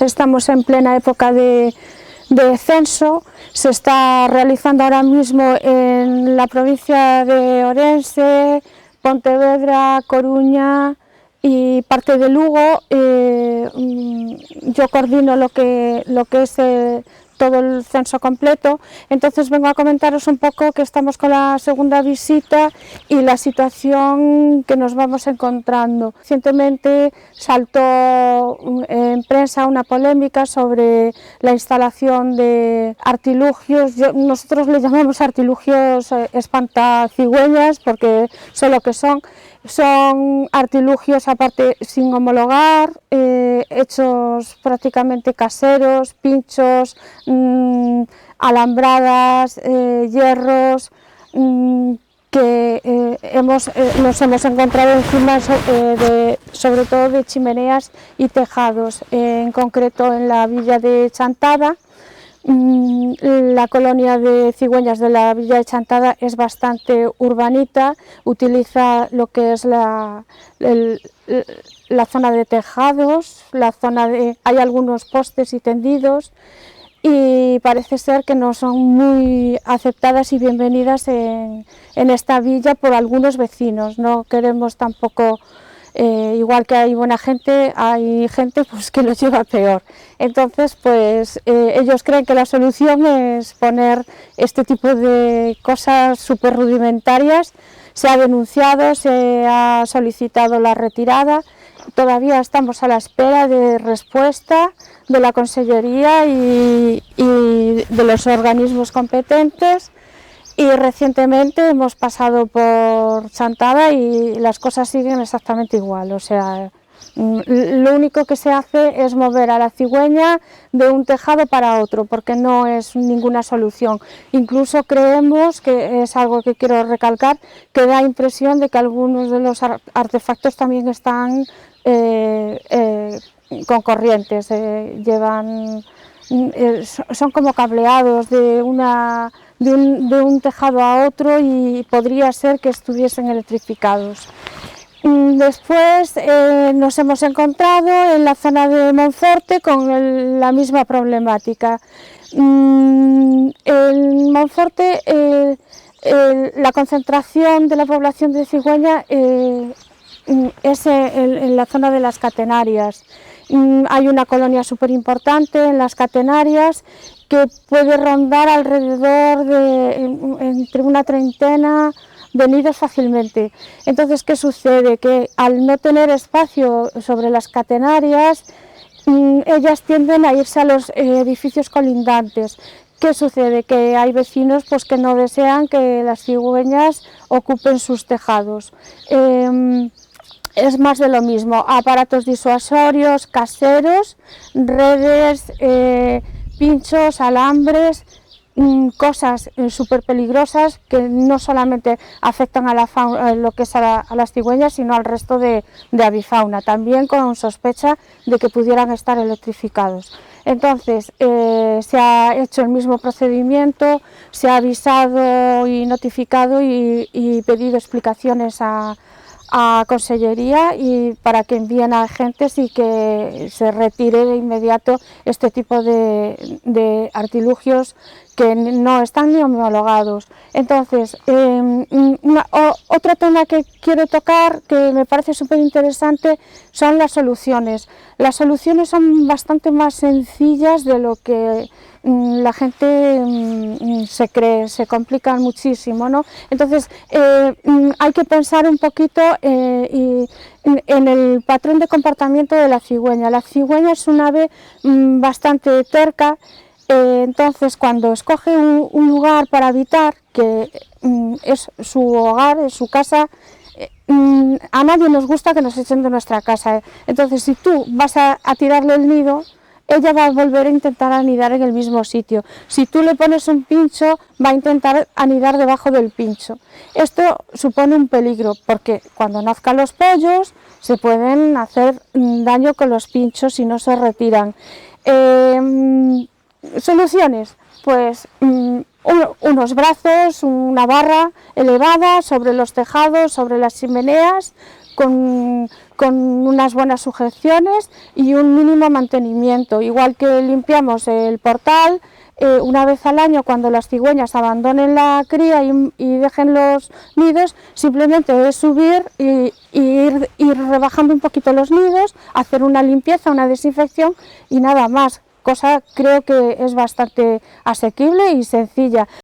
estamos en plena época de censo. Se está realizando ahora mismo en la provincia de Orense, Pontevedra, Coruña y parte de Lugo. Yo coordino lo que es todo el censo completo, entonces vengo a comentaros un poco que estamos con la segunda visita y la situación que nos vamos encontrando. Recientemente saltó en prensa una polémica sobre la instalación de artilugios. Nosotros le llamamos artilugios espantacigüeñas porque son lo que son. Son artilugios aparte sin homologar, hechos prácticamente caseros, pinchos, alambradas, hierros, que nos hemos encontrado encima sobre todo de chimeneas y tejados, en concreto en la villa de Chantada. La colonia de cigüeñas de la villa de Chantada es bastante urbanita, utiliza lo que es la zona de tejados, hay algunos postes y tendidos, y parece ser que no son muy aceptadas y bienvenidas en esta villa por algunos vecinos. No queremos tampoco, igual que hay buena gente, hay gente pues que lo lleva peor. Entonces pues ellos creen que la solución es poner este tipo de cosas súper rudimentarias. Se ha denunciado, se ha solicitado la retirada. Todavía estamos a la espera de respuesta de la Consellería y de los organismos competentes, y recientemente hemos pasado por Chantada y las cosas siguen exactamente igual. O sea, lo único que se hace es mover a la cigüeña de un tejado para otro, porque no es ninguna solución. Incluso creemos, que es algo que quiero recalcar, que da impresión de que algunos de los artefactos también están con corrientes, son como cableados de un tejado a otro, y podría ser que estuviesen electrificados. Después nos hemos encontrado en la zona de Monforte con la misma problemática. En Monforte la concentración de la población de cigüeña es en la zona de las catenarias. Hay una colonia súper importante en las catenarias que puede rondar alrededor de entre una treintena de nidos fácilmente. Entonces, ¿qué sucede? Que al no tener espacio sobre las catenarias, ellas tienden a irse a los edificios colindantes. ¿Qué sucede? Que hay vecinos pues, que no desean que las cigüeñas ocupen sus tejados. Es más de lo mismo, aparatos disuasorios caseros, redes, pinchos, alambres, cosas súper peligrosas que no solamente afectan a la fauna, lo que es a las cigüeñas, sino al resto de avifauna, también con sospecha de que pudieran estar electrificados. Entonces se ha hecho el mismo procedimiento, se ha avisado y notificado y pedido explicaciones a Consellería y para que envíen a agentes y que se retire de inmediato este tipo de artilugios que no están ni homologados. Entonces, otro tema que quiero tocar, que me parece súper interesante, son las soluciones. Las soluciones son bastante más sencillas de lo que la gente se cree, se complican muchísimo, ¿no? Entonces hay que pensar un poquito en el patrón de comportamiento de la cigüeña. La cigüeña es un ave bastante terca, entonces cuando escoge un lugar para habitar, que es su hogar, es su casa, a nadie nos gusta que nos echen de nuestra casa. Entonces si tú vas a tirarle el nido, ella va a volver a intentar anidar en el mismo sitio. Si tú le pones un pincho, va a intentar anidar debajo del pincho. Esto supone un peligro, porque cuando nazcan los pollos se pueden hacer daño con los pinchos si no se retiran. Soluciones, pues unos brazos, una barra elevada sobre los tejados, sobre las chimeneas, con unas buenas sujeciones y un mínimo mantenimiento. Igual que limpiamos el portal, una vez al año, cuando las cigüeñas abandonen la cría y dejen los nidos, simplemente es subir y ir rebajando un poquito los nidos, hacer una limpieza, una desinfección y nada más. Cosa creo que es bastante asequible y sencilla.